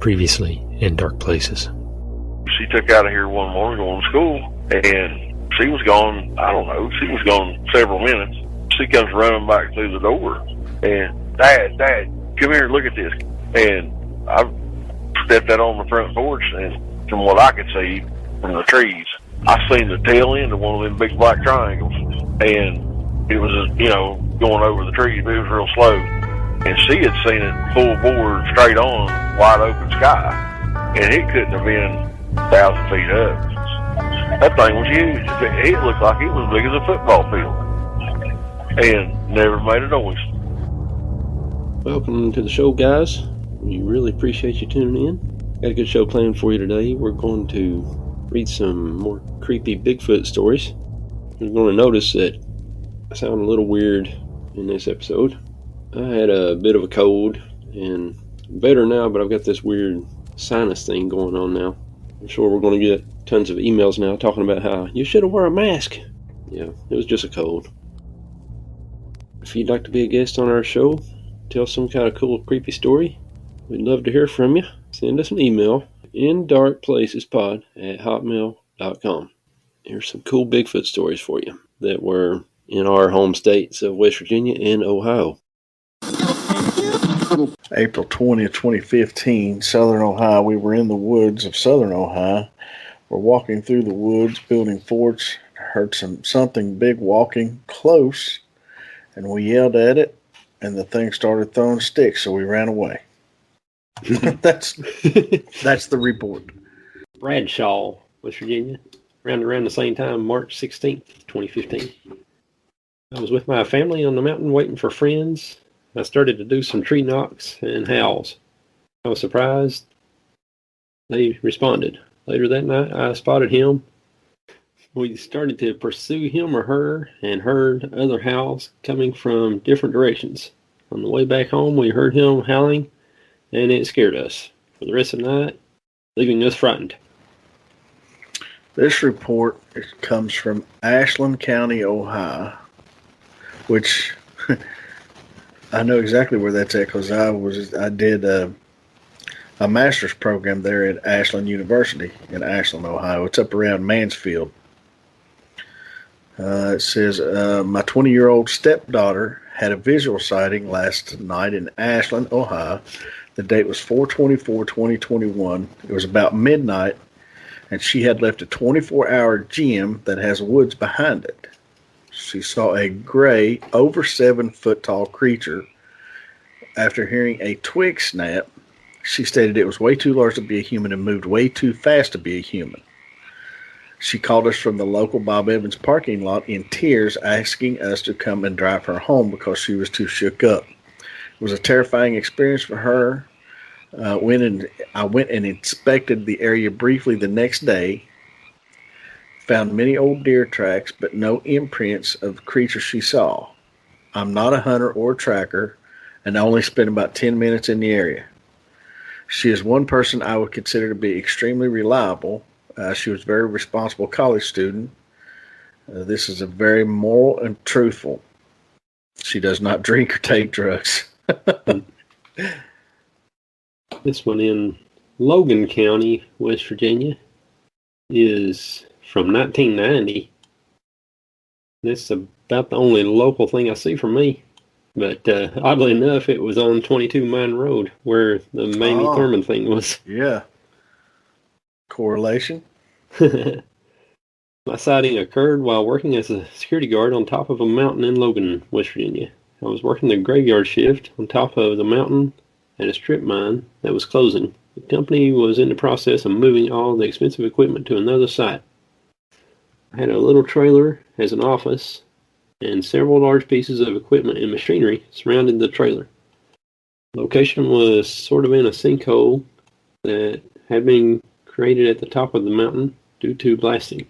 Previously in Dark Places. She took out of here one morning going to school, and she was gone, I don't know, she was gone several minutes. She comes running back through the door, and, Dad, come here, look at this. And I stepped out on the front porch, and from what I could see from the trees, I seen the tail end of one of them big black triangles, and it was, going over the trees, but it was real slow. And she had seen it full bore, straight on, wide open sky, and it couldn't have been 1,000 feet up. That thing was huge. It looked like it was as big as a football field, and never made a noise. Welcome to the show, guys. We really appreciate you tuning in. Got a good show planned for you today. We're going to read some more creepy Bigfoot stories. You're going to notice that I sound a little weird in this episode. I had a bit of a cold, and better now, but I've got this weird sinus thing going on now. I'm sure we're going to get tons of emails now talking about how you should have worn a mask. Yeah, it was just a cold. If you'd like to be a guest on our show, tell some kind of cool, creepy story, we'd love to hear from you. Send us an email, indarkplacespod@hotmail.com. Here's some cool Bigfoot stories for you that were in our home states of West Virginia and Ohio. April 20th, 2015, Southern Ohio. We were in the woods of Southern Ohio. We're walking through the woods, building forts. Heard something big walking close, and we yelled at it, and the thing started throwing sticks, so we ran away. That's the report. Bradshaw, West Virginia, around the same time, March 16th, 2015. I was with my family on the mountain waiting for friends. I started to do some tree knocks and howls. I was surprised they responded. Later that night, I spotted him. We started to pursue him or her and heard other howls coming from different directions. On the way back home, we heard him howling, and it scared us for the rest of the night, leaving us frightened. This report comes from Ashland County, Ohio, which I know exactly where that's at because I did a master's program there at Ashland University in Ashland, Ohio. It's up around Mansfield. It says, my 20-year-old stepdaughter had a visual sighting last night in Ashland, Ohio. The date was 4/24/2021. It was about midnight, and she had left a 24-hour gym that has woods behind it. She saw a gray, over 7-foot tall creature. After hearing a twig snap, she stated it was way too large to be a human and moved way too fast to be a human. She called us from the local Bob Evans parking lot in tears, asking us to come and drive her home because she was too shook up. It was a terrifying experience for her. I went and inspected the area briefly the next day. Found many old deer tracks, but no imprints of the creature she saw. I'm not a hunter or a tracker, and I only spent about 10 minutes in the area. She is one person I would consider to be extremely reliable. She was a very responsible college student. This is a very moral and truthful. She does not drink or take drugs. This one in Logan County, West Virginia, is from 1990. That's about the only local thing I see from me. But oddly enough, it was on 22 Mine Road where the Mamie Thurman thing was. Yeah. Correlation? My sighting occurred while working as a security guard on top of a mountain in Logan, West Virginia. I was working the graveyard shift on top of the mountain at a strip mine that was closing. The company was in the process of moving all the expensive equipment to another site. I had a little trailer as an office, and several large pieces of equipment and machinery surrounded the trailer. The location was sort of in a sinkhole that had been created at the top of the mountain due to blasting.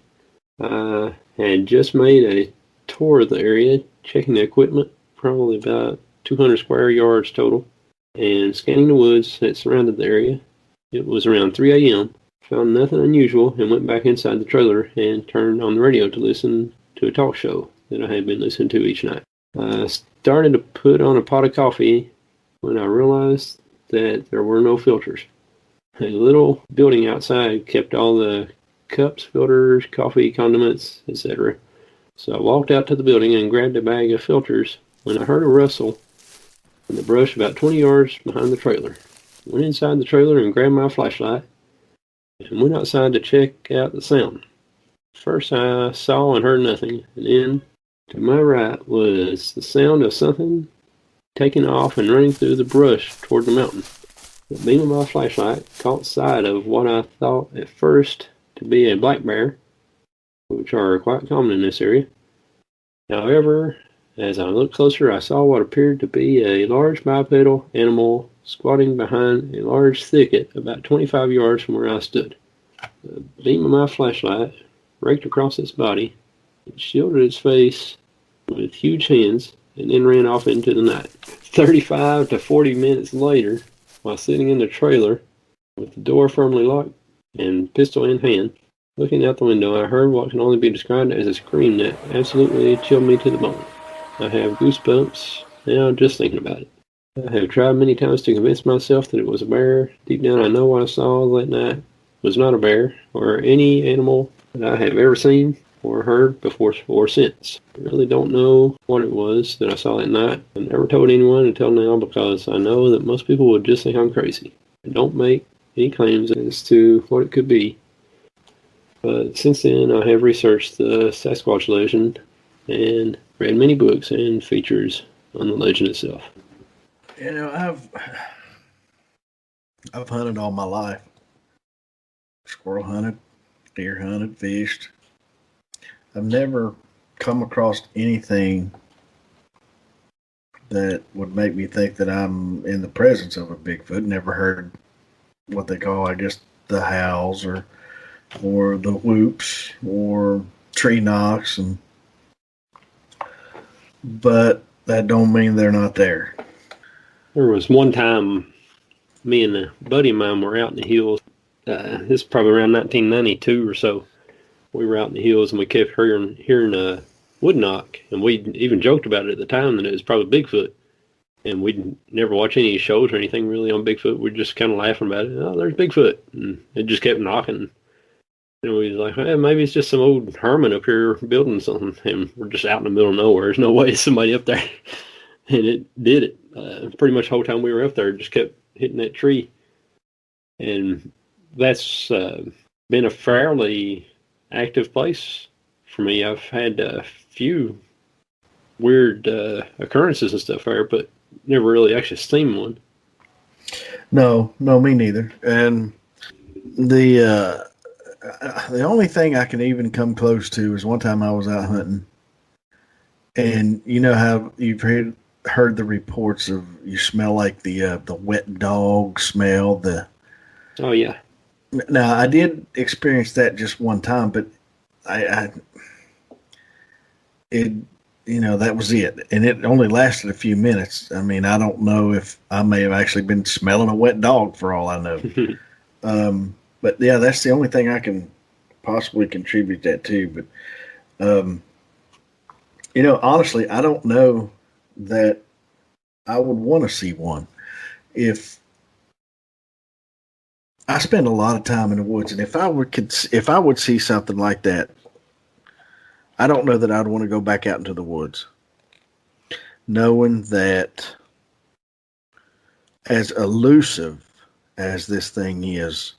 I had just made a tour of the area, checking the equipment, probably about 200 square yards total, and scanning the woods that surrounded the area. It was around 3 a.m. Found nothing unusual and went back inside the trailer and turned on the radio to listen to a talk show that I had been listening to each night. I started to put on a pot of coffee when I realized that there were no filters. A little building outside kept all the cups, filters, coffee, condiments, etc. So I walked out to the building and grabbed a bag of filters when I heard a rustle in the brush about 20 yards behind the trailer. Went inside the trailer and grabbed my flashlight and went outside to check out the sound. First I saw and heard nothing, and then to my right was the sound of something taking off and running through the brush toward the mountain. The beam of my flashlight caught sight of what I thought at first to be a black bear, which are quite common in this area. However, as I looked closer, I saw what appeared to be a large bipedal animal squatting behind a large thicket about 25 yards from where I stood. The beam of my flashlight raked across its body, it shielded its face with huge hands, and then ran off into the night. 35 to 40 minutes later, while sitting in the trailer with the door firmly locked and pistol in hand, looking out the window, I heard what can only be described as a scream that absolutely chilled me to the bone. I have goosebumps now just thinking about it. I have tried many times to convince myself that it was a bear. Deep down I know what I saw that night was not a bear or any animal that I have ever seen or heard before or since. I really don't know what it was that I saw that night. I never told anyone until now because I know that most people would just think I'm crazy. I don't make any claims as to what it could be. But since then I have researched the Sasquatch legend and read many books and features on the legend itself. You know, I've hunted all my life. Squirrel hunted, deer hunted, fished. I've never come across anything that would make me think that I'm in the presence of a Bigfoot. Never heard what they call, I guess, the howls or the whoops or tree knocks, but that don't mean they're not there. There was one time me and a buddy of mine were out in the hills. This is probably around 1992 or so. We were out in the hills and we kept hearing a wood knock, and we even joked about it at the time that it was probably Bigfoot. And we'd never watch any shows or anything really on Bigfoot. We're just kind of laughing about it. Oh, there's Bigfoot. And it just kept knocking. And we was like, hey, maybe it's just some old hermit up here building something. And we're just out in the middle of nowhere. There's no way it's somebody up there. And it did it. Pretty much the whole time we were up there, it just kept hitting that tree. And that's been a fairly active place for me. I've had a few weird occurrences and stuff there, but never really actually seen one. No, me neither. And the only thing I can even come close to is one time I was out hunting, and you know how you've heard the reports of you smell like the wet dog smell. Oh yeah. Now I did experience that just one time, but that was it, and it only lasted a few minutes. I mean, I don't know if I may have actually been smelling a wet dog for all I know. But yeah, that's the only thing I can possibly contribute that to. But honestly, I don't know that I would want to see one. If I spend a lot of time in the woods, and if I would see something like that, I don't know that I'd want to go back out into the woods, knowing that as elusive as this thing is,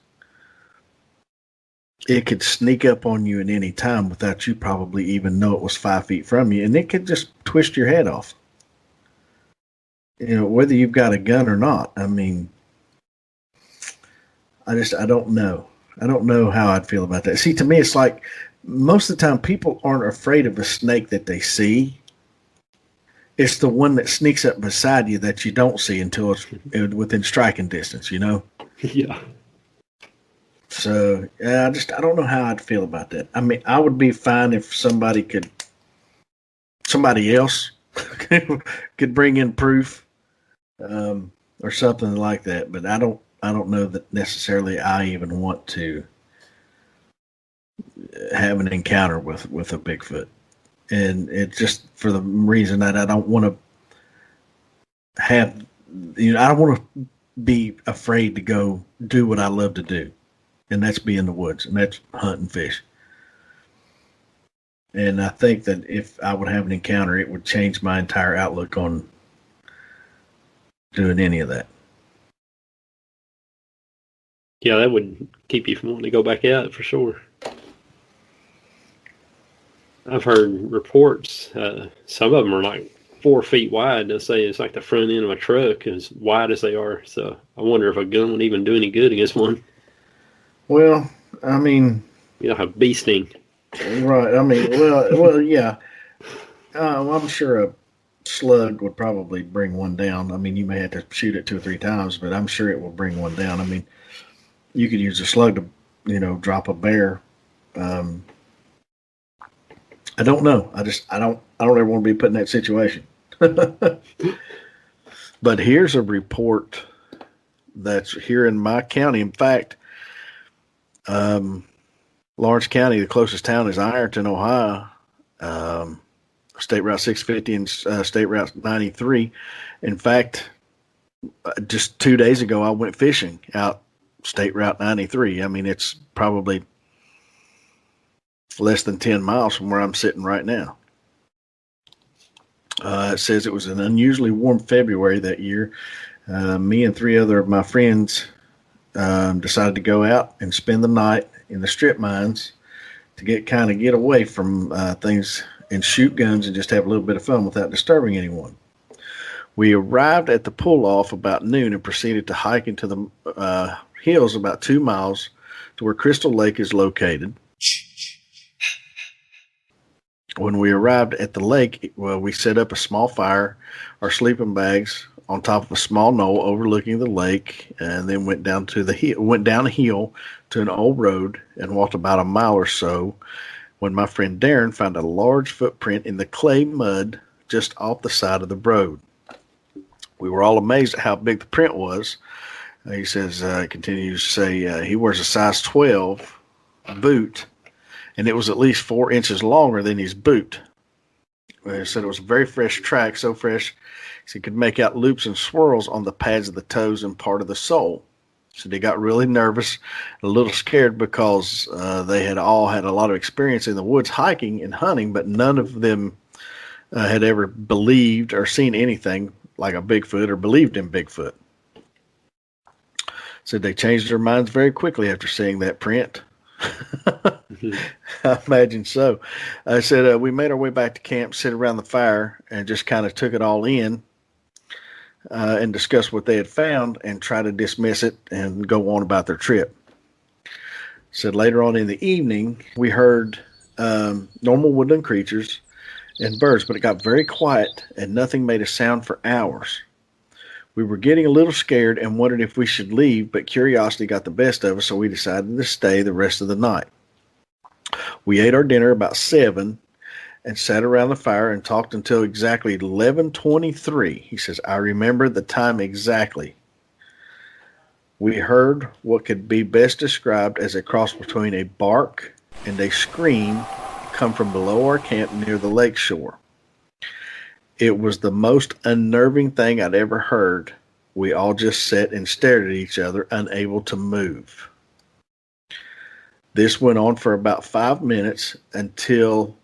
it could sneak up on you at any time without you probably even know it was 5 feet from you, and it could just twist your head off. Whether you've got a gun or not. I mean, I don't know. I don't know how I'd feel about that. See, to me, it's like most of the time people aren't afraid of a snake that they see. It's the one that sneaks up beside you that you don't see until it's within striking distance, Yeah. So, I don't know how I'd feel about that. I mean, I would be fine if somebody else could bring in proof, or something like that. But I don't know that necessarily I even want to have an encounter with a Bigfoot. And it's just for the reason that I don't want to have, I don't want to be afraid to go do what I love to do, and that's be in the woods, and that's hunt and fish. And I think that if I would have an encounter, it would change my entire outlook on doing any of that. Yeah, that would keep you from wanting to go back out for sure. I've heard reports, some of them are like 4 feet wide. They'll say it's like the front end of a truck, as wide as they are. So I wonder if a gun would even do any good against one. Well, I mean, You don't have bee sting. right. I mean, well, yeah. I'm sure a slug would probably bring one down. I mean, you may have to shoot it 2 or 3 times, but I'm sure it will bring one down. I mean, you could use a slug to, drop a bear. I don't know. I don't ever want to be put in that situation. But here's a report that's here in my county. In fact, Lawrence County, the closest town is Ironton, Ohio. State Route 650 and State Route 93. In fact, just 2 days ago, I went fishing out State Route 93. I mean, it's probably less than 10 miles from where I'm sitting right now. It says it was an unusually warm February that year. Me and 3 other of my friends decided to go out and spend the night in the strip mines to get away from things and shoot guns and just have a little bit of fun without disturbing anyone. We arrived at the pull-off about noon and proceeded to hike into the hills about 2 miles to where Crystal Lake is located. When we arrived at the lake, we set up a small fire, our sleeping bags on top of a small knoll overlooking the lake, and then went down a hill to an old road and walked about a mile or so when my friend Darren found a large footprint in the clay mud just off the side of the road. We were all amazed at how big the print was. He says, continues to say, he wears a size 12 boot, and it was at least 4 inches longer than his boot. He said it was a very fresh track, so fresh he could make out loops and swirls on the pads of the toes and part of the sole. So they got really nervous, a little scared because they had all had a lot of experience in the woods hiking and hunting, but none of them had ever believed or seen anything like a Bigfoot or believed in Bigfoot. Said they changed their minds very quickly after seeing that print. I imagine so. I said we made our way back to camp, sit around the fire, and just kind of took it all in and discussed what they had found and try to dismiss it and go on about their trip. Said later on in the evening, we heard normal woodland creatures and birds, but it got very quiet and nothing made a sound for hours. We were getting a little scared and wondered if we should leave, but curiosity got the best of us, so we decided to stay the rest of the night. We ate our dinner about 7 and sat around the fire and talked until exactly 11:23. He says, I remember the time exactly. We heard what could be best described as a cross between a bark and a scream come from below our camp near the lake shore. It was the most unnerving thing I'd ever heard. We all just sat and stared at each other, unable to move. This went on for about 5 minutes until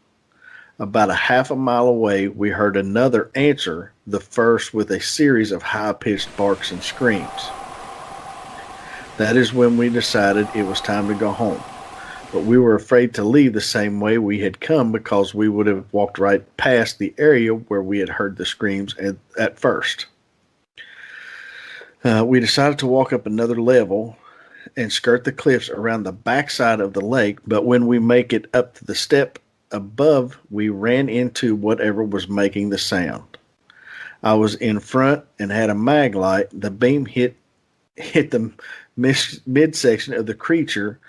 about a half a mile away, we heard another answer, the first with a series of high-pitched barks and screams. That is when we decided it was time to go home. But we were afraid to leave the same way we had come because we would have walked right past the area where we had heard the screams at first. We decided to walk up another level and skirt the cliffs around the backside of the lake, but when we make it up to the step above, we ran into whatever was making the sound. I was in front and had a mag light. The beam hit the midsection of the creature,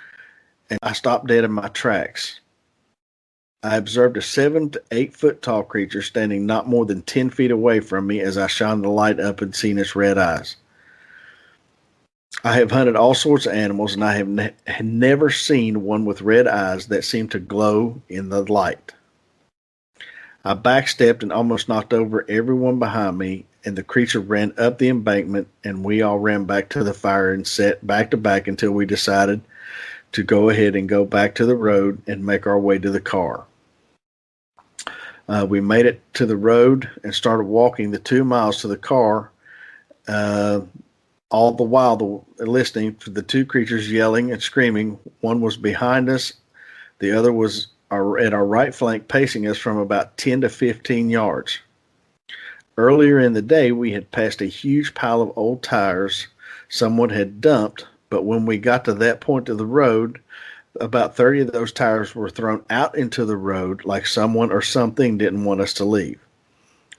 and I stopped dead in my tracks. I observed a 7 to 8 foot tall creature standing not more than 10 feet away from me as I shined the light up and seen its red eyes. I have hunted all sorts of animals, and I have never seen one with red eyes that seemed to glow in the light. I backstepped and almost knocked over everyone behind me and the creature ran up the embankment, and we all ran back to the fire and sat back to back until we decided to go ahead and go back to the road and make our way to the car. We made it to the road and started walking the 2 miles to the car, all the while listening to the two creatures yelling and screaming. One was behind us. The other was at our right flank, pacing us from about 10 to 15 yards. Earlier in the day, we had passed a huge pile of old tires someone had dumped, but when we got to that point of the road, about 30 of those tires were thrown out into the road like someone or something didn't want us to leave.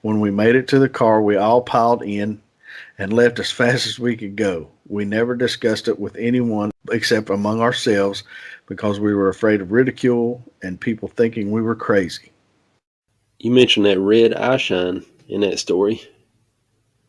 When we made it to the car, we all piled in and left as fast as we could go. We never discussed it with anyone except among ourselves because we were afraid of ridicule and people thinking we were crazy. You mentioned that red eye shine in that story,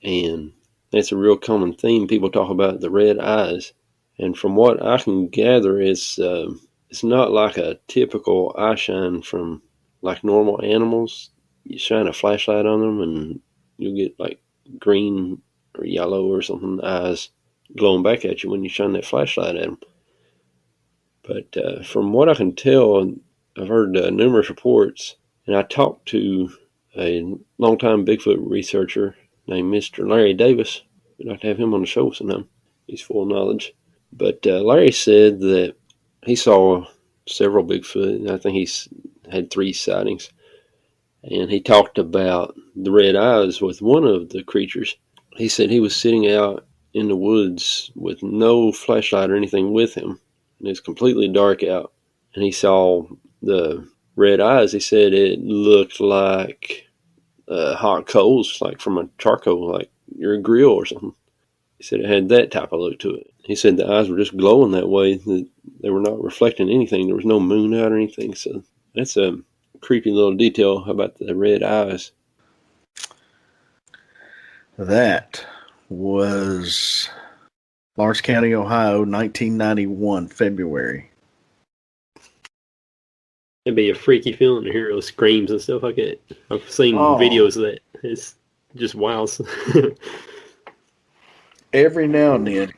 and that's a real common theme. People talk about the red eyes, and from what I can gather, it's not like a typical eye shine from like normal animals. You shine a flashlight on them and you'll get like green or yellow or something eyes glowing back at you when you shine that flashlight at them. But from what I can tell, I've heard numerous reports, and I talked to a longtime Bigfoot researcher named Mr. Larry Davis. We'd like to have him on the show sometime. He's full of knowledge. But Larry said that he saw several Bigfoot, and I think he's had 3 sightings. And he talked about the red eyes with one of the creatures. He said he was sitting out in the woods with no flashlight or anything with him, and it's completely dark out. And he saw the red eyes. He said it looked like hot coals, like from a charcoal, like your grill or something. He said it had that type of look to it. He said the eyes were just glowing that way, that they were not reflecting anything. There was no moon out or anything. So that's a creepy little detail about the red eyes. That was Lawrence County, Ohio, 1991, February. It'd be a freaky feeling to hear those screams and stuff like that. I've seen videos of that. It's just wild. Every now and then,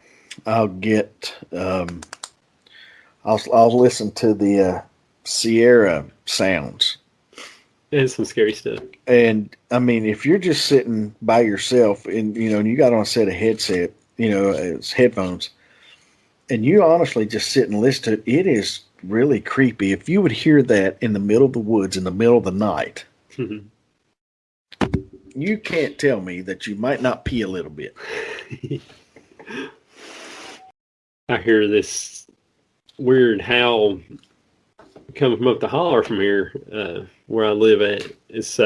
I'll get, I'll listen to the Sierra sounds. It's some scary stuff. And I mean, if you're just sitting by yourself and you got on a set of headset, it's headphones, and you honestly just sit and listen to it, it is really creepy. If you would hear that in the middle of the woods in the middle of the night, you can't tell me that you might not pee a little bit. I hear this weird howl coming from up the holler from here, where I live at. It's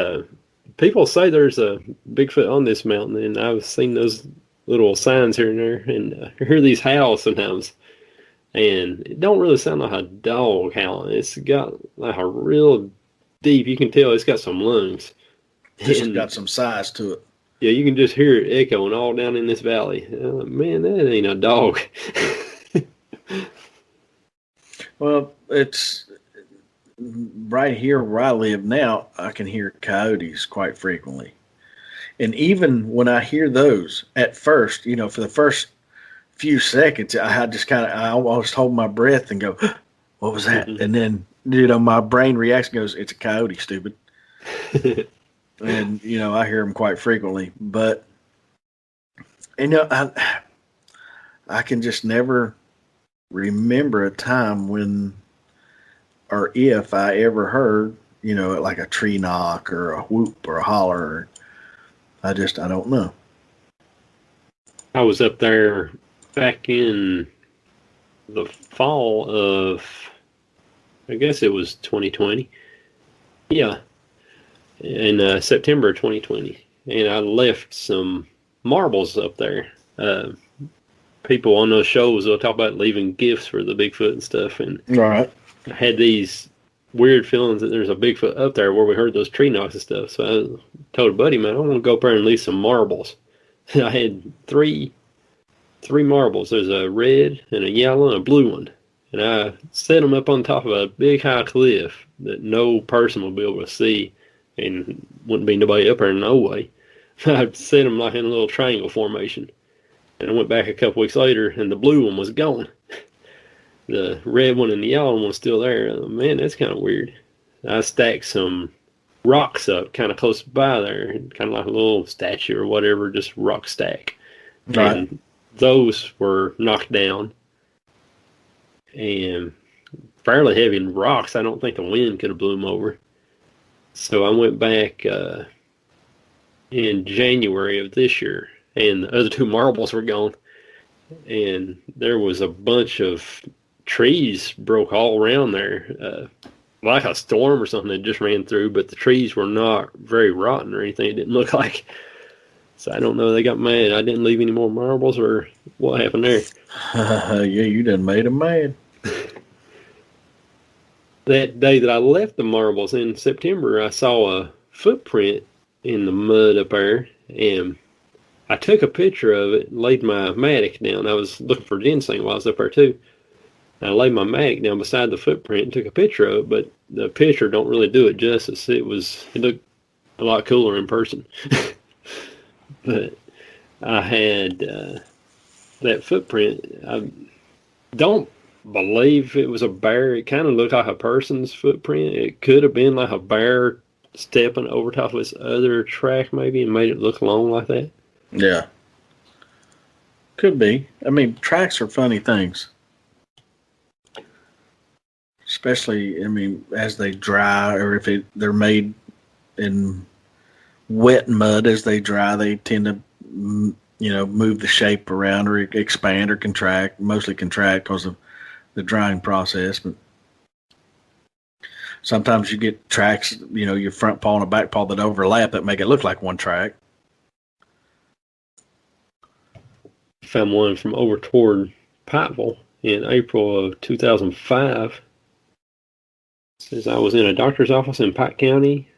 people say there's a Bigfoot on this mountain, and I've seen those little signs here and there, and I hear these howls sometimes, and it don't really sound like a dog howling. It's got like a real deep, you can tell it's got some lungs. It's got some size to it. Yeah, you can just hear it echoing all down in this valley. Man, that ain't a dog. Well, it's right here where I live now, I can hear coyotes quite frequently. And even when I hear those, at first, for the first few seconds, I always hold my breath and go, what was that? And then, my brain reacts and goes, it's a coyote, stupid. And, I hear them quite frequently. But, I can just never remember a time when or if I ever heard, like a tree knock or a whoop or a holler. I don't know. I was up there back in the fall of, I guess it was 2020. Yeah. In September 2020. And I left some marbles up there. People on those shows will talk about leaving gifts for the Bigfoot and stuff. And right. I had these weird feelings that there's a Bigfoot up there where we heard those tree knocks and stuff. So I told a buddy, man, I want to go up there and leave some marbles. I had three marbles. There's a red and a yellow and a blue one. And I set them up on top of a big high cliff that no person will be able to see, and wouldn't be nobody up there in no way. I set them like in a little triangle formation. And I went back a couple weeks later, and the blue one was gone. The red one and the yellow one was still there. Man, that's kind of weird. I stacked some rocks up kind of close by there, kind of like a little statue or whatever, just rock stack. Right. And those were knocked down and fairly heavy rocks. I don't think the wind could have blew them over. So I went back in January of this year, and the other two marbles were gone. And there was a bunch of trees broke all around there, like a storm or something that just ran through, but the trees were not very rotten or anything. It didn't look like. So I don't know. They got mad. I didn't leave any more marbles, or what happened there. Yeah, you done made them mad. That day that I left the marbles in September, I saw a footprint in the mud up there, and I took a picture of it and laid my mattock down. I was looking for ginseng while I was up there too. I laid my mattock down beside the footprint and took a picture of it, but the picture don't really do it justice. It looked a lot cooler in person. But I had that footprint. I don't believe it was a bear. It kind of looked like a person's footprint. It could have been like a bear stepping over top of its other track maybe and made it look long like that. Yeah. Could be. I mean, tracks are funny things. Especially, I mean, as they dry, or if they're made in wet mud as they dry, they tend to, move the shape around or expand or contract, mostly contract because of the drying process. But sometimes you get tracks, your front paw and a back paw that overlap that make it look like one track. Found one from over toward Pikeville in April of 2005. Says I was in a doctor's office in Pike County.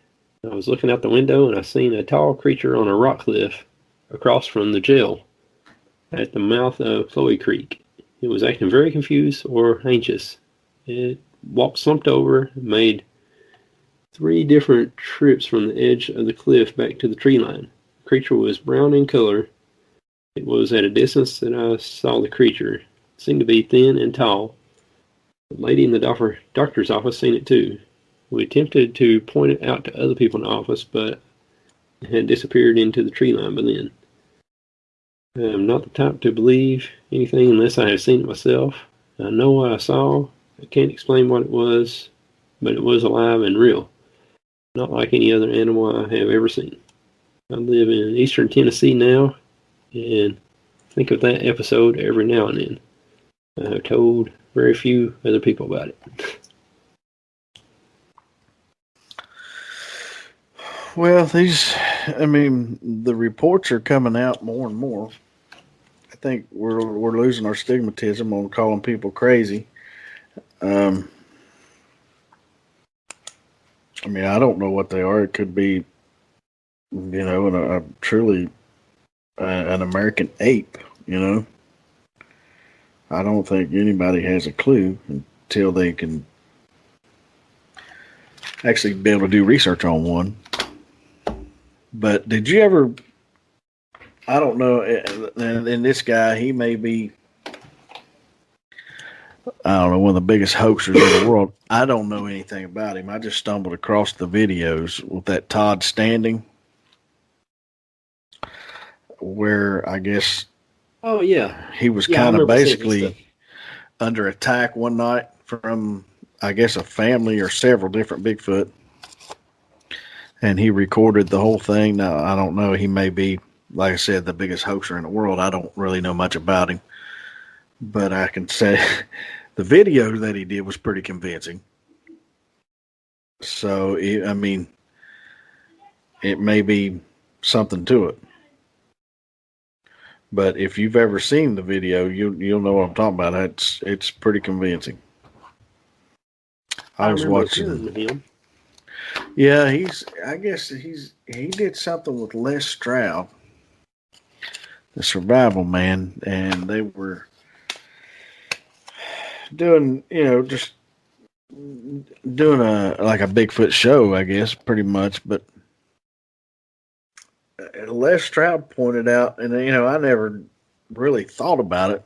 I was looking out the window and I seen a tall creature on a rock cliff across from the jail at the mouth of Chloe Creek. It was acting very confused or anxious. It slumped over, made 3 different trips from the edge of the cliff back to the tree line. The creature was brown in color. It was at a distance that I saw the creature. It seemed to be thin and tall. The lady in the doctor's office seen it too. We attempted to point it out to other people in the office, but it had disappeared into the tree line by then. I'm not the type to believe anything unless I have seen it myself. I know what I saw. I can't explain what it was, but it was alive and real. Not like any other animal I have ever seen. I live in eastern Tennessee now, and think of that episode every now and then. I have told very few other people about it. Well, the reports are coming out more and more. I think we're losing our stigmatism on calling people crazy. I don't know what they are. It could be, truly an American ape, I don't think anybody has a clue until they can actually be able to do research on one. But did you ever, I don't know, and this guy, he may be, I don't know, one of the biggest hoaxers in the world. I don't know anything about him. I just stumbled across the videos with that Todd Standing, where I guess oh yeah, he was kind of basically under attack one night from, I guess, a family or several different Bigfoot. And he recorded the whole thing. Now, I don't know. He may be, like I said, the biggest hoaxer in the world. I don't really know much about him. But I can say the video that he did was pretty convincing. So, it may be something to it. But if you've ever seen the video, you'll know what I'm talking about. It's pretty convincing. I was watching him. Yeah, he did something with Les Stroud, the survival man, and they were doing, just doing a Bigfoot show, I guess, pretty much. But Les Stroud pointed out, and I never really thought about it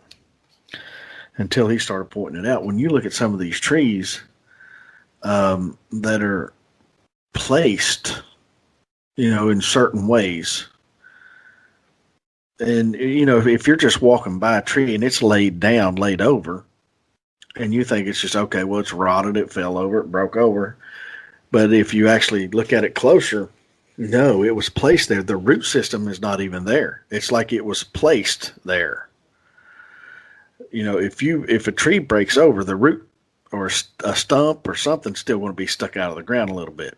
until he started pointing it out. When you look at some of these trees that are placed, in certain ways, and if you're just walking by a tree and it's laid over, and you think it's just okay, well, it's rotted, it fell over, it broke over. But if you actually look at it closer, no, it was placed there. The root system is not even there. It's like it was placed there. If a tree breaks over, the root or a stump or something's still going to be stuck out of the ground a little bit.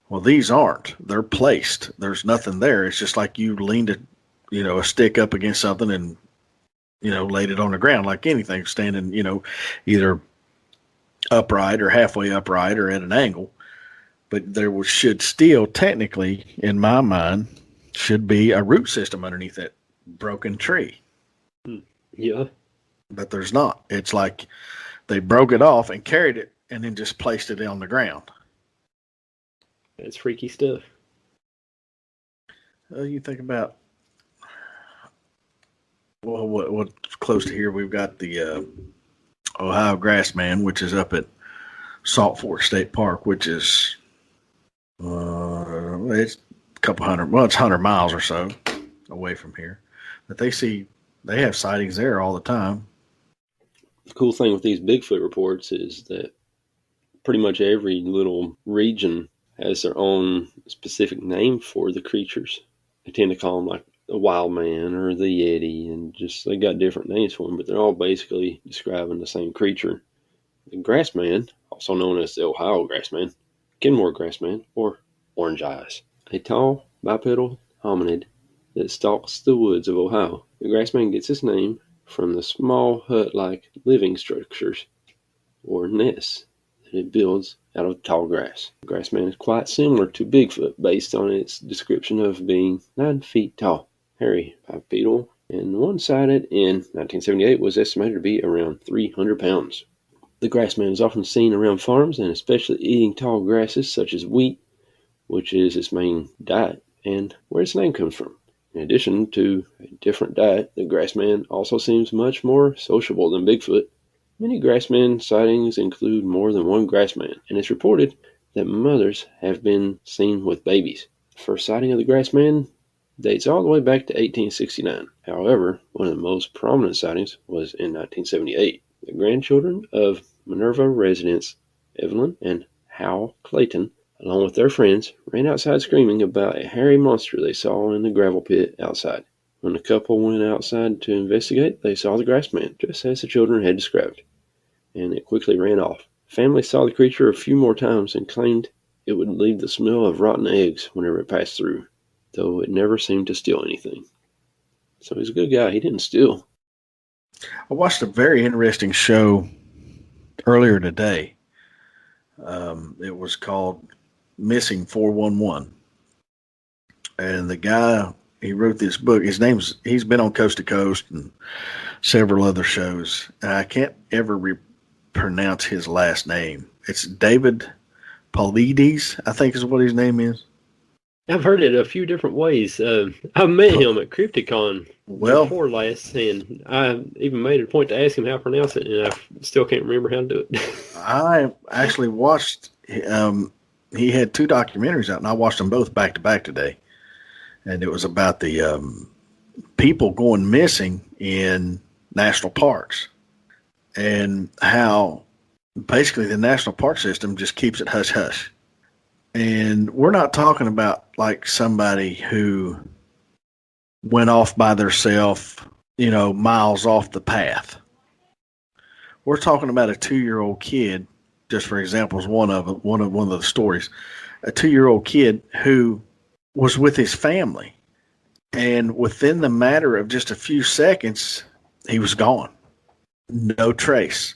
Well, these aren't. They're placed. There's nothing there. It's just like you leaned a stick up against something and laid it on the ground like anything, standing, either upright or halfway upright or at an angle. But there should still, technically, in my mind, should be a root system underneath that broken tree. Yeah. But there's not. It's like they broke it off and carried it and then just placed it on the ground. That's freaky stuff. You think about, well, what's close to here, we've got the Ohio Grassman, which is up at Salt Fork State Park, which is, it's a couple hundred, well, it's 100 miles or so away from here. But they have sightings there all the time. The cool thing with these Bigfoot reports is that pretty much every little region has their own specific name for the creatures. They tend to call them like the wild man or the yeti, and just they got different names for them, but they're all basically describing the same creature. The grassman, also known as the Ohio grassman, Kenmore grassman, or orange eyes, a tall bipedal hominid that stalks the woods of Ohio. The grassman gets its name from the small hut-like living structures or nests that it builds out of tall grass. The grassman is quite similar to Bigfoot based on its description of being 9 feet tall, hairy, bipedal, and one sighted in 1978 was estimated to be around 300 pounds. The grassman is often seen around farms and especially eating tall grasses such as wheat, which is its main diet and where its name comes from. In addition to a different diet, the grassman also seems much more sociable than Bigfoot. Many grassman sightings include more than one grassman, and it's reported that mothers have been seen with babies. The first sighting of the grassman dates all the way back to 1869. However, one of the most prominent sightings was in 1978. The grandchildren of Minerva residents Evelyn and Hal Clayton, along with their friends, ran outside screaming about a hairy monster they saw in the gravel pit outside. When the couple went outside to investigate, they saw the grassman, just as the children had described, and it quickly ran off. Family saw the creature a few more times and claimed it would leave the smell of rotten eggs whenever it passed through, though it never seemed to steal anything. So he's a good guy. He didn't steal. I watched a very interesting show earlier today. It was called Missing 411. And the guy, he wrote this book. He's been on Coast to Coast and several other shows. And I can't ever pronounce his last name. It's David Paulides, I think is what his name is. I've heard it a few different ways. I met him at Crypticon before last, and I even made a point to ask him how to pronounce it, and I still can't remember how to do it. I actually watched, he had 2 documentaries out, and I watched them both back to back today. And it was about the people going missing in national parks and how basically the national park system just keeps it hush-hush. And we're not talking about like somebody who went off by themselves, miles off the path. We're talking about a 2-year-old kid, just for example, is one of the stories. A 2-year-old kid who was with his family, and within the matter of just a few seconds, he was gone. No trace.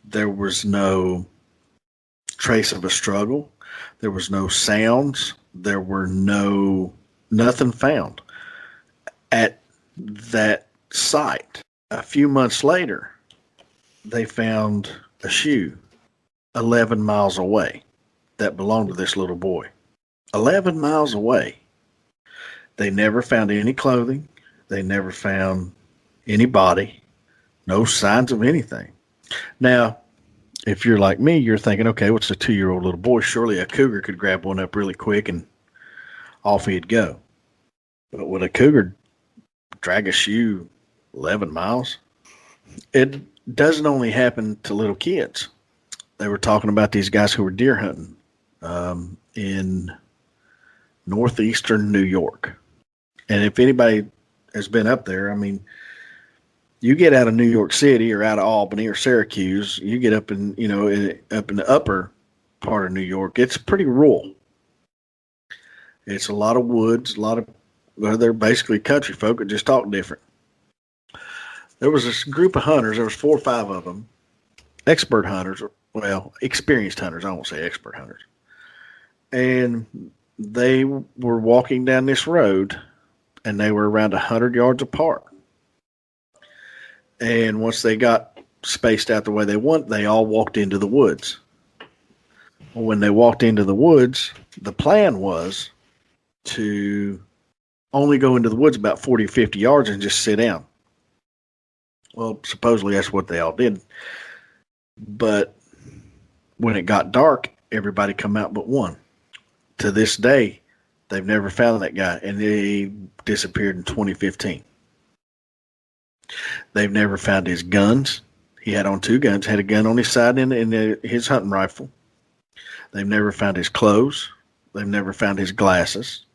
There was no trace of a struggle. There was no sounds. There were nothing found at that site. A few months later, they found a shoe 11 miles away that belonged to this little boy. 11 miles away. They never found any clothing. They never found any body. No signs of anything. Now, if you're like me, you're thinking, okay, what's a 2-year-old little boy? Surely a cougar could grab one up really quick and off he'd go. But would a cougar drag a shoe 11 miles? It doesn't only happen to little kids. They were talking about these guys who were deer hunting in northeastern New York. And if anybody has been up there, I mean, you get out of New York City or out of Albany or Syracuse, you get up in, up in the upper part of New York, it's pretty rural. It's a lot of woods, they're basically country folk that just talk different. There was this group of hunters, there was 4 or 5 of them, expert hunters, well, experienced hunters, I won't say expert hunters. And they were walking down this road, and they were around 100 yards apart. And once they got spaced out the way they want, they all walked into the woods. Well, when they walked into the woods, the plan was to only go into the woods about 40 or 50 yards and just sit down. Well, supposedly that's what they all did. But when it got dark, everybody come out but one. To this day, they've never found that guy, and he disappeared in 2015. They've never found his guns. He had on 2 guns, had a gun on his side and his hunting rifle. They've never found his clothes. They've never found his glasses.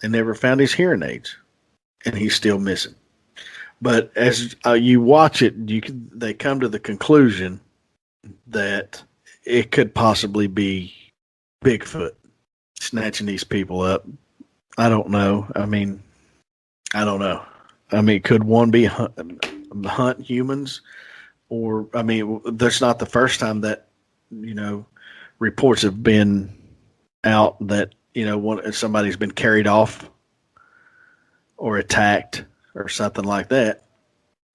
They never found his hearing aids, and he's still missing. But as you watch it, they come to the conclusion that it could possibly be Bigfoot snatching these people up. I don't know. I mean, could one be hunt humans? Or, I mean, that's not the first time that, reports have been out that, somebody's been carried off or attacked or something like that.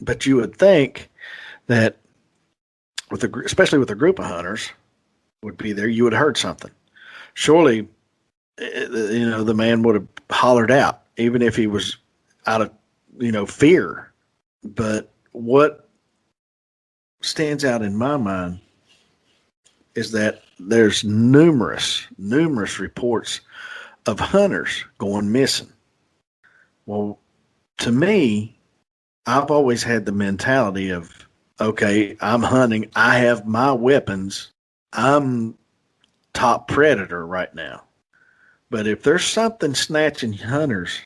But you would think that, especially with a group of hunters would be there, you would have heard something. Surely, the man would have hollered out, even if he was out of, fear. But what stands out in my mind is that there's numerous reports of hunters going missing. Well, to me, I've always had the mentality of, okay, I'm hunting, I have my weapons, I'm top predator right now. But if there's something snatching hunters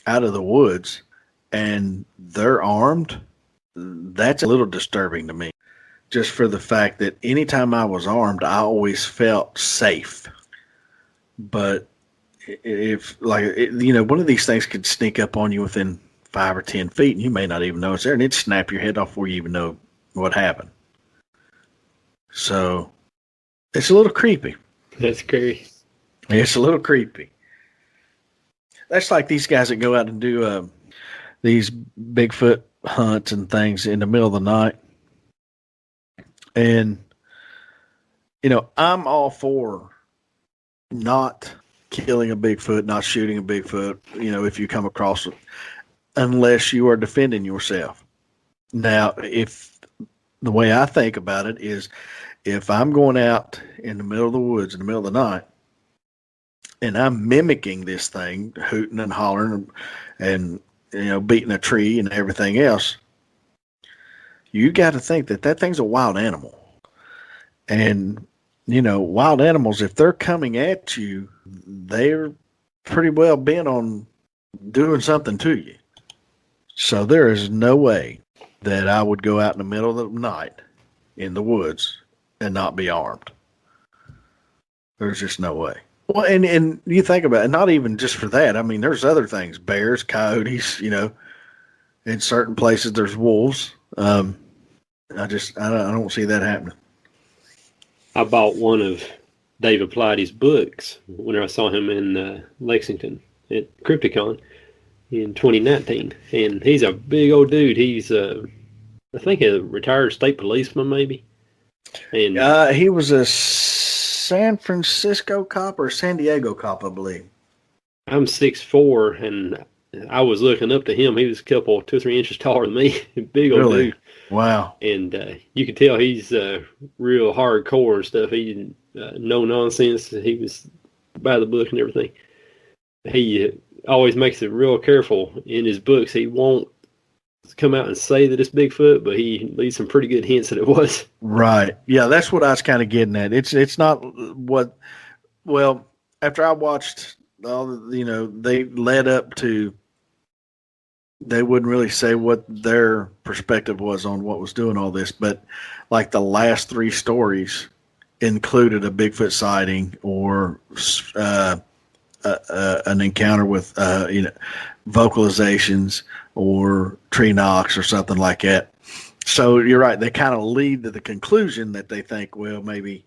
out of the woods and they're armed, that's a little disturbing to me. Just for the fact that anytime I was armed, I always felt safe. But if, one of these things could sneak up on you within 5 or 10 feet, and you may not even know it's there, and it'd snap your head off before you even know what happened. So, it's a little creepy. That's scary. It's a little creepy. That's like these guys that go out and do these Bigfoot hunts and things in the middle of the night. And, I'm all for not killing a Bigfoot, not shooting a Bigfoot, if you come across it, unless you are defending yourself. Now, if the way I think about it is, if I'm going out in the middle of the woods in the middle of the night, and I'm mimicking this thing, hooting and hollering and beating a tree and everything else, you got to think that thing's a wild animal. And, wild animals, if they're coming at you, they're pretty well bent on doing something to you. So there is no way that I would go out in the middle of the night in the woods and not be armed. There's just no way. Well, and you think about it, not even just for that. I mean, there's other things, bears, coyotes, in certain places there's wolves. I don't see that happening. I bought one of David Paulides' books when I saw him in Lexington at Crypticon in 2019. And he's a big old dude. He's, I think, a retired state policeman, maybe. And he was a San Francisco cop or San Diego cop, I believe. I'm 6'4", and I was looking up to him. He was a couple, 2 or 3 inches taller than me. Big old Really? dude. Wow. And you could tell he's real hardcore and stuff. He no nonsense. He was by the book and everything. He always makes it real careful in his books. He won't come out and say that it's Bigfoot, but he leaves some pretty good hints that it was. Right. Yeah, that's what I was kind of getting at. It's not what. Well, after I watched all the, they led up to. They wouldn't really say what their perspective was on what was doing all this, but like the last 3 stories included a Bigfoot sighting or an encounter with vocalizations or tree knocks or something like that. So you're right. They kind of lead to the conclusion that they think, well, maybe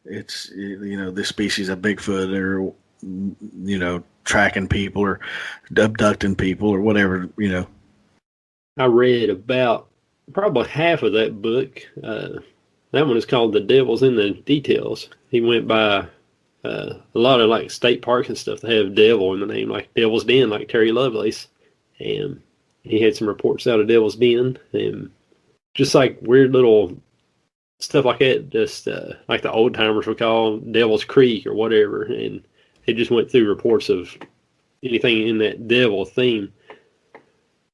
it's this species of Bigfoot, or tracking people or abducting people or whatever. I read about probably half of that book. That one is called "The Devil's in the Details." He went by a lot of like state parks and stuff that have devil in the name, like Devil's Den, like Terry Lovelace. And he had some reports out of Devil's Den, and just like weird little stuff like that, just like the old timers would call Devil's Creek or whatever. And he just went through reports of anything in that devil theme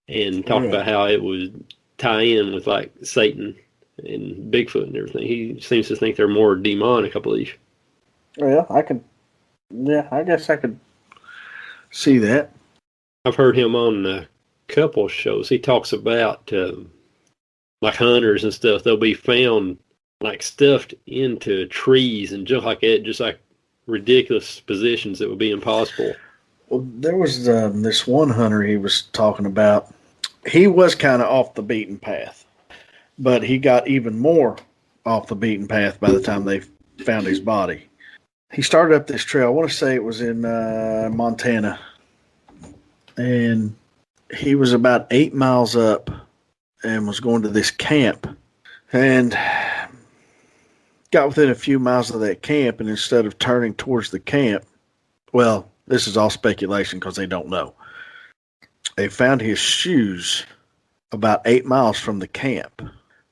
and talked about how it would tie in with like Satan and Bigfoot and everything. He seems to think they're more demonic, I believe. Well, I guess I could see that. I've heard him on a couple shows. He talks about like hunters and stuff. They'll be found like stuffed into trees and junk like that, just like ridiculous positions that would be impossible. Well, there was this one hunter he was talking about. He was kind of off the beaten path, but he got even more off the beaten path by the time they found his body. He started up this trail. I want to say it was in Montana, and he was about 8 miles up and was going to this camp, and got within a few miles of that camp, and instead of turning towards the camp, well, this is all speculation because they don't know, they found his shoes about 8 miles from the camp.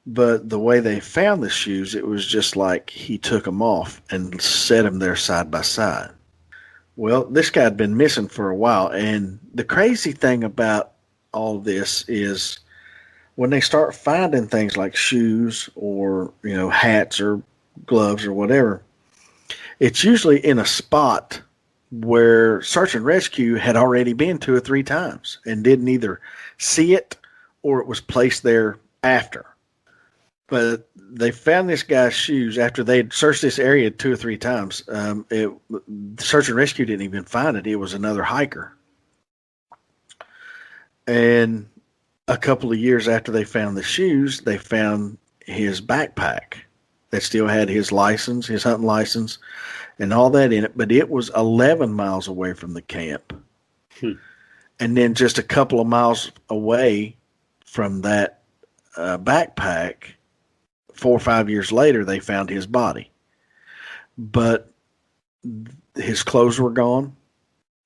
But the way they found the shoes, it was just like he took them off and set them there side by side. Well, this guy had been missing for a while, and the crazy thing about all this is when they start finding things like shoes or, hats or gloves or whatever, it's usually in a spot where search and rescue had already been 2 or 3 times and didn't either see it or it was placed there after. But they found this guy's shoes after they had searched this area 2 or 3 times. Search and rescue didn't even find it. It was another hiker. And a couple of years after they found the shoes, they found his backpack that still had his license, his hunting license, and all that in it. But it was 11 miles away from the camp. And then just a couple of miles away from that backpack, 4 or 5 years later, they found his body. But his clothes were gone.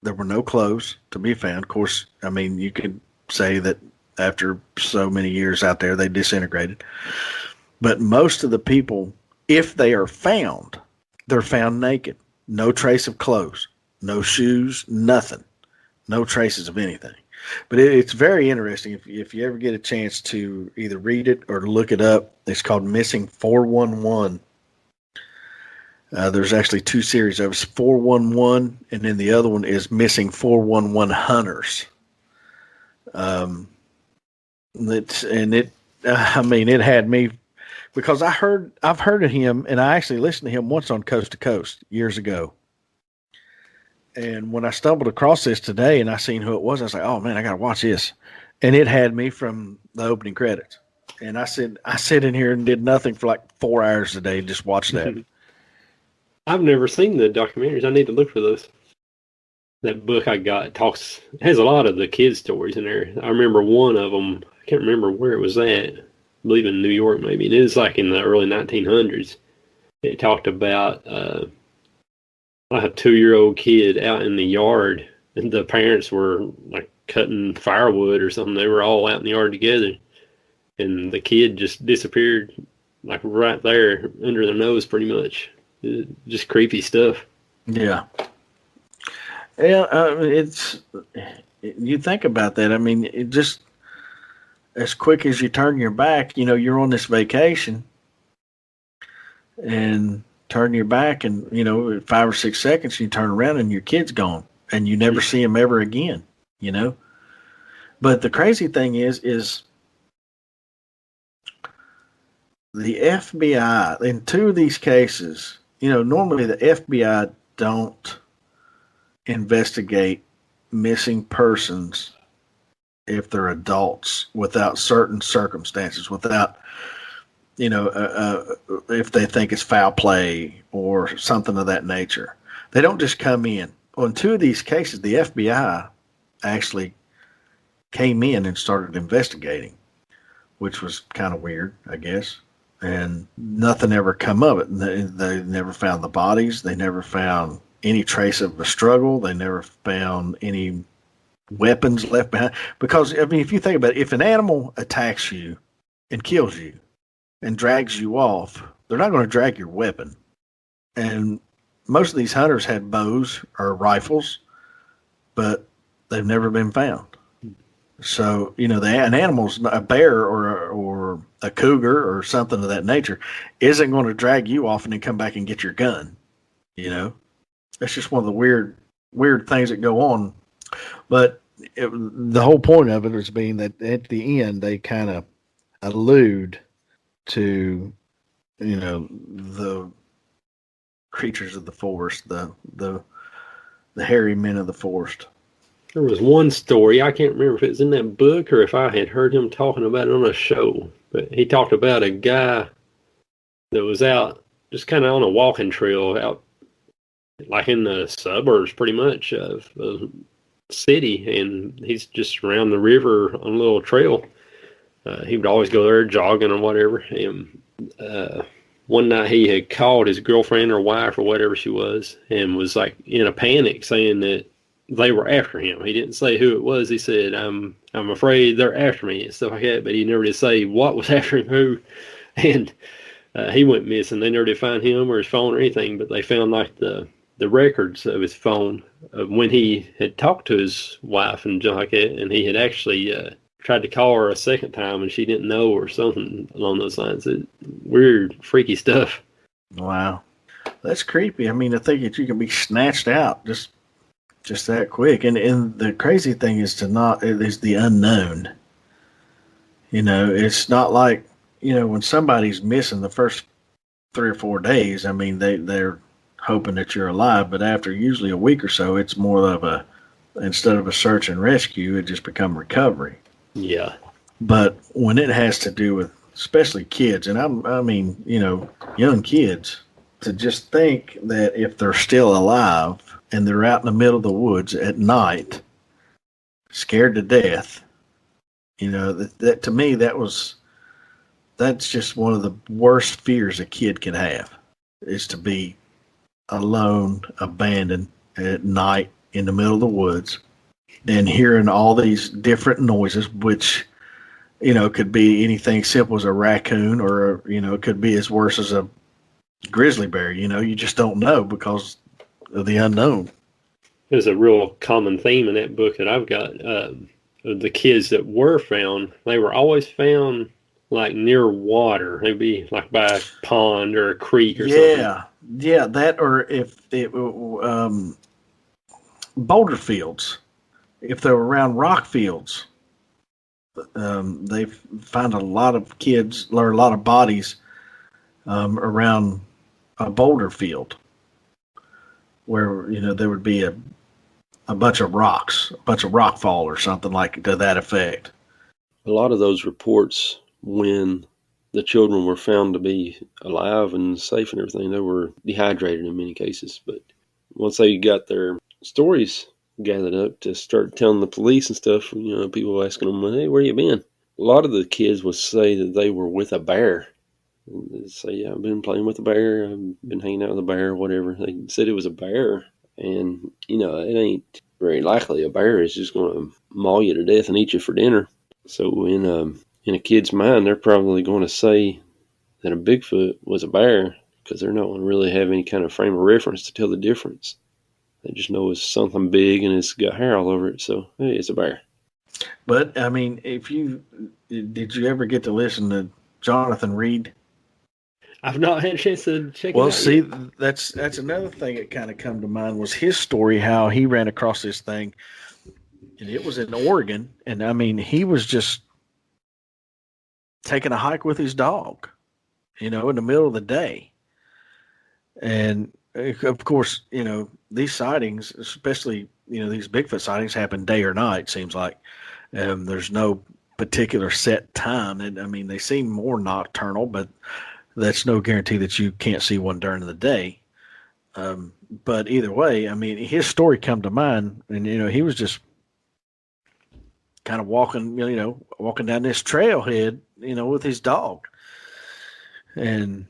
There were no clothes to be found. Of course, I mean, you could say that after so many years out there, they disintegrated. But most of the people, if they are found, they're found naked. No trace of clothes, no shoes, nothing. No traces of anything. But it's very interesting. If you ever get a chance to either read it or look it up, it's called Missing 411. There's actually 2 series of it. 411, and then the other one is Missing 411 Hunters. It had me, because I've heard of him, and I actually listened to him once on Coast to Coast years ago. And when I stumbled across this today and I seen who it was, I was like, oh man, I got to watch this. And it had me from the opening credits. And I sat in here and did nothing for like 4 hours a day, just watch that. I've never seen the documentaries. I need to look for those. That book I got has a lot of the kids' stories in there. I remember one of them, I can't remember where it was at. I believe in New York maybe. And it was like in the early 1900s. It talked about like a 2-year-old kid out in the yard the parents were like cutting firewood or something. They were all out in the yard together, and the kid just disappeared, like right there under their nose, pretty much. Just creepy stuff. Yeah. Yeah, you think about that. I mean, it just as quick as you turn your back, you're on this vacation and turn your back and, 5 or 6 seconds, you turn around and your kid's gone and you never see him ever again, But the crazy thing is the FBI, in 2 of these cases, normally the FBI don't investigate missing persons if they're adults without certain circumstances, without, if they think it's foul play or something of that nature. They don't just come in. On 2 of these cases, the FBI actually came in and started investigating, which was kind of weird, I guess. And nothing ever come of it. They never found the bodies. They never found any trace of a struggle. They never found any weapons left behind. Because, I mean, if you think about it, if an animal attacks you and kills you and drags you off, they're not going to drag your weapon. And most of these hunters had bows or rifles, but they've never been found. So, an animal's, a bear or a cougar or something of that nature, isn't going to drag you off and then come back and get your gun. That's just one of the weird things that go on. But the whole point of it is being that at the end, they kind of allude to, the creatures of the forest, the hairy men of the forest. There was one story, I can't remember if it was in that book or if I had heard him talking about it on a show, but he talked about a guy that was out just kind of on a walking trail out like in the suburbs pretty much of the city, and he's just around the river on a little trail. He would always go there jogging or whatever, and one night he had called his girlfriend or wife or whatever she was and was like in a panic saying that they were after him. He didn't say who it was. He said, I'm afraid they're after me and stuff like that, but he never did say what was after him, who. And he went missing. They never did find him or his phone or anything, but they found like the records of his phone of when he had talked to his wife and junk like that, and he had actually tried to call her a second time and she didn't know or something along those lines. Weird, freaky stuff. Wow. That's creepy. I mean, to think that you can be snatched out just that quick. And the crazy thing is is the unknown. It's not like, when somebody's missing the first 3 or 4 days, I mean, they're hoping that you're alive, but after usually a week or so, it's more of instead of a search and rescue, it just become recovery. Yeah. But when it has to do with especially kids, and I mean, young kids, to just think that if they're still alive and they're out in the middle of the woods at night, scared to death, that to me, that's just one of the worst fears a kid can have, is to be alone, abandoned at night in the middle of the woods and hearing all these different noises, which, could be anything simple as a raccoon or, it could be as worse as a grizzly bear. You just don't know because of the unknown. There's a real common theme in that book that I've got. The kids that were found, they were always found like near water. They'd be like by a pond or a creek or something. Yeah, that, or if it boulder fields, if they're around rock fields, they find a lot of kids or a lot of bodies around a boulder field where there would be a bunch of rocks, a bunch of rock fall or something like to that effect. A lot of those reports, when the children were found to be alive and safe and everything, they were dehydrated in many cases. But once they got their stories gathered up to start telling the police and stuff, people asking them, hey, where you been? A lot of the kids would say that they were with a bear. They'd say, yeah, I've been playing with a bear. I've been hanging out with a bear or whatever. They said it was a bear And, it ain't very likely a bear is just going to maul you to death and eat you for dinner. So in a kid's mind, they're probably going to say that a Bigfoot was a bear because they're not going to really have any kind of frame of reference to tell the difference. They just know it's something big and it's got hair all over it, so hey, it's a bear. But I mean, did you ever get to listen to Jonathan Reed? I've not had a chance to check it out. Well, see, yet. that's another thing that kind of come to mind was his story, how he ran across this thing, and it was in Oregon, and I mean, he was just taking a hike with his dog, in the middle of the day, and of course, these sightings, especially these Bigfoot sightings, happen day or night. Seems like there's no particular set time, and I mean, they seem more nocturnal, but that's no guarantee that you can't see one during the day. But either way, I mean, his story come to mind, and he was just kind of walking down this trailhead, with his dog. And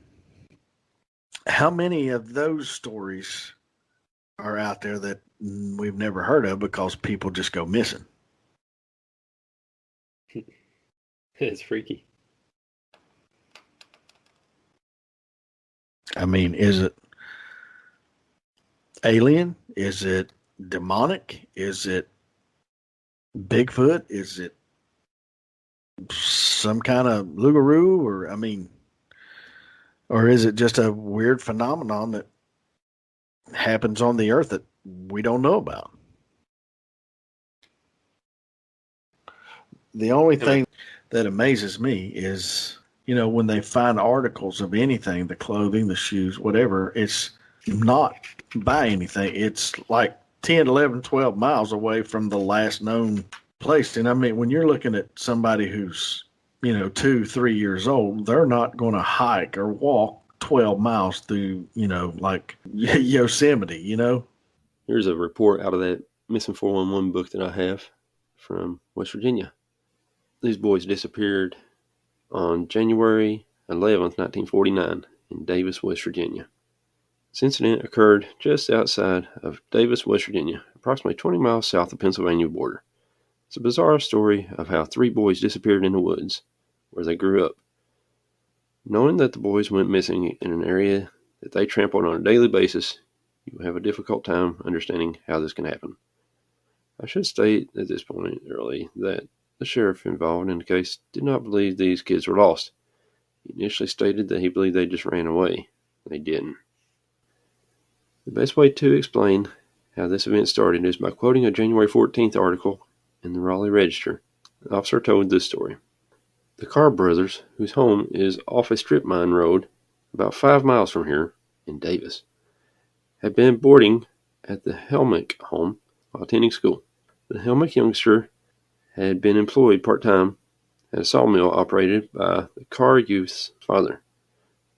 how many of those stories are out there that we've never heard of because people just go missing? It's freaky. I mean, is it alien? Is it demonic? Is it Bigfoot? Is it some kind of Lugaroo? Or is it just a weird phenomenon that happens on the earth that we don't know about? The only thing that amazes me is, when they find articles of anything, the clothing, the shoes, whatever, it's not by anything. It's like 10, 11, 12 miles away from the last known place. And I mean, when you're looking at somebody who's, 2, 3 years old, they're not going to hike or walk 12 miles through, like Yosemite, Here's a report out of that Missing 411 book that I have from West Virginia. These boys disappeared on January 11th, 1949 in Davis, West Virginia. This incident occurred just outside of Davis, West Virginia, approximately 20 miles south of the Pennsylvania border. It's a bizarre story of how 3 boys disappeared in the woods where they grew up. Knowing that the boys went missing in an area that they trampled on a daily basis, you have a difficult time understanding how this can happen. I should state at this point early that the sheriff involved in the case did not believe these kids were lost. He initially stated that he believed they just ran away. They didn't. The best way to explain how this event started is by quoting a January 14th article in the Raleigh Register. The officer told this story. The Carr brothers, whose home is off a strip mine road about 5 miles from here in Davis, had been boarding at the Helmick home while attending school. The Helmick youngster had been employed part-time at a sawmill operated by the Carr youth's father.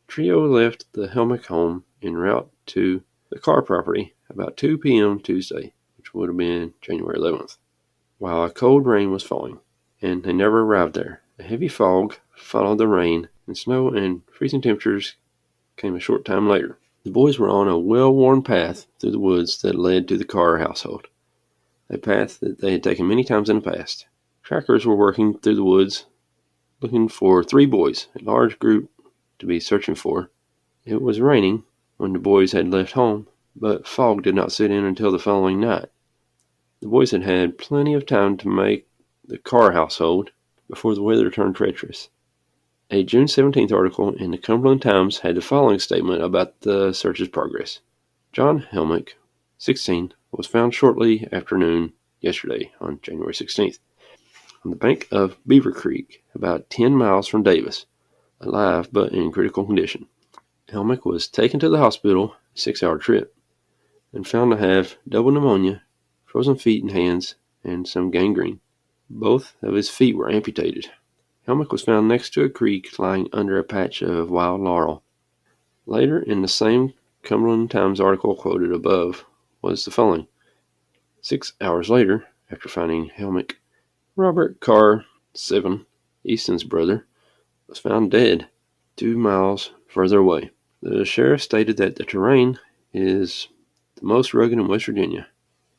The trio left the Helmick home en route to the Carr property about 2 p.m. Tuesday, which would have been January 11th, while a cold rain was falling, and they never arrived there. A heavy fog followed the rain, and snow and freezing temperatures came a short time later. The boys were on a well-worn path through the woods that led to the Carr household, a path that they had taken many times in the past. Trackers were working through the woods, looking for 3 boys, a large group to be searching for. It was raining when the boys had left home, but fog did not set in until the following night. The boys had had plenty of time to make the Carr household before the weather turned treacherous. A June 17th article in the Cumberland Times had the following statement about the search's progress. John Helmick, 16, was found shortly after noon yesterday on January 16th on the bank of Beaver Creek, about 10 miles from Davis, alive but in critical condition. Helmick was taken to the hospital, a 6-hour trip, and found to have double pneumonia, frozen feet and hands, and some gangrene. Both of his feet were amputated. Helmick was found next to a creek lying under a patch of wild laurel. Later in the same Cumberland Times article quoted above was the following. 6 hours later, after finding Helmick, Robert Carr, 7, Easton's brother, was found dead 2 miles further away. The sheriff stated that the terrain is the most rugged in West Virginia.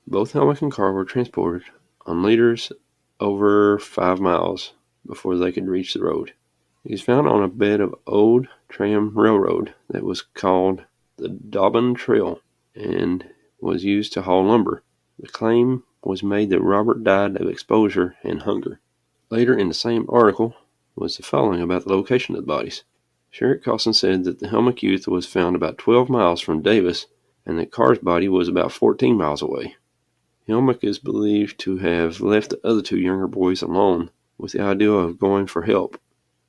Both Helmick and Carr were transported on leaders over 5 miles before they could reach the road. He was found on a bed of old tram railroad that was called the Dobbin Trail and was used to haul lumber. The claim was made that Robert died of exposure and hunger. Later in the same article was the following about the location of the bodies. Sheriff Carlson said that the Helmick youth was found about 12 miles from Davis and that Carr's body was about 14 miles away. Helmick is believed to have left the other 2 younger boys alone with the idea of going for help,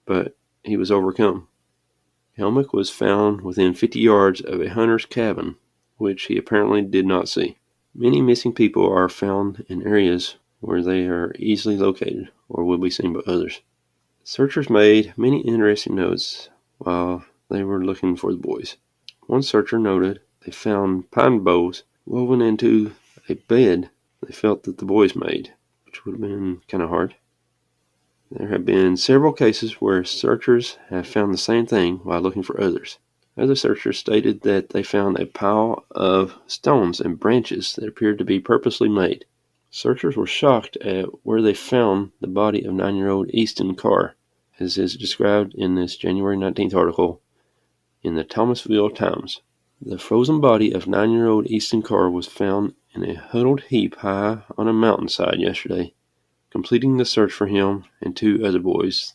but he was overcome. Helmick was found within 50 yards of a hunter's cabin, which he apparently did not see. Many missing people are found in areas where they are easily located or will be seen by others. Searchers made many interesting notes while they were looking for the boys. One searcher noted they found pine boughs woven into a bed they felt that the boys made, which would have been kind of hard. There have been several cases where searchers have found the same thing while looking for others. Other searchers stated that they found a pile of stones and branches that appeared to be purposely made. Searchers were shocked at where they found the body of 9-year-old Easton Carr, as is described in this January 19th article in the Thomasville Times. The frozen body of 9-year-old Easton Carr was found in a huddled heap high on a mountainside yesterday, completing the search for him and 2 other boys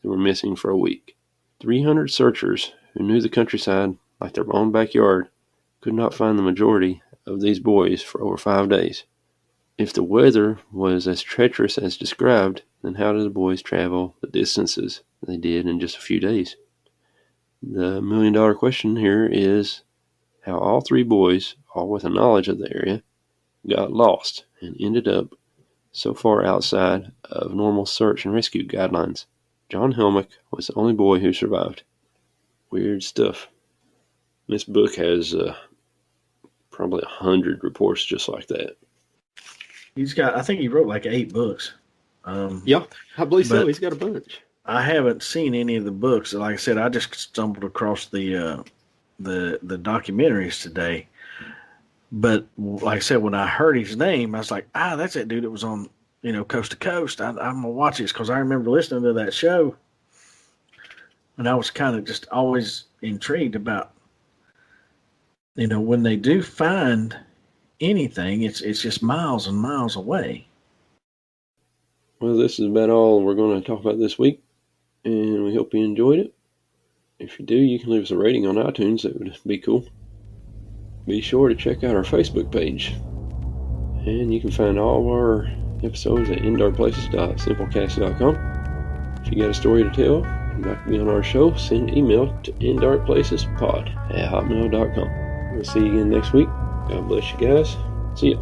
that were missing for a week. 300 searchers who knew the countryside like their own backyard could not find the majority of these boys for over 5 days. If the weather was as treacherous as described, then how did the boys travel the distances they did in just a few days? The million-dollar question here is how all 3 boys, all with a knowledge of the area, got lost and ended up so far outside of normal search and rescue guidelines. John Helmick was the only boy who survived. Weird stuff. This book has probably 100 reports just like that. I think he wrote like 8 books. Yeah, I believe so. He's got a bunch. I haven't seen any of the books. Like I said, I just stumbled across the documentaries today. But like I said, when I heard his name, I was like, that's that dude that was on, Coast to Coast. I'm going to watch this because I remember listening to that show. And I was kind of just always intrigued about, when they do find anything, it's just miles and miles away. Well, this is about all we're going to talk about this week, and we hope you enjoyed it. If you do, you can leave us a rating on iTunes. That would be cool. Be sure to check out our Facebook page, and you can find all of our episodes at indarkplaces.simplecast.com. If you got a story to tell, you'd like to be on our show, send an email to indarkplacespod@hotmail.com. We'll see you again next week. God bless you guys. See ya.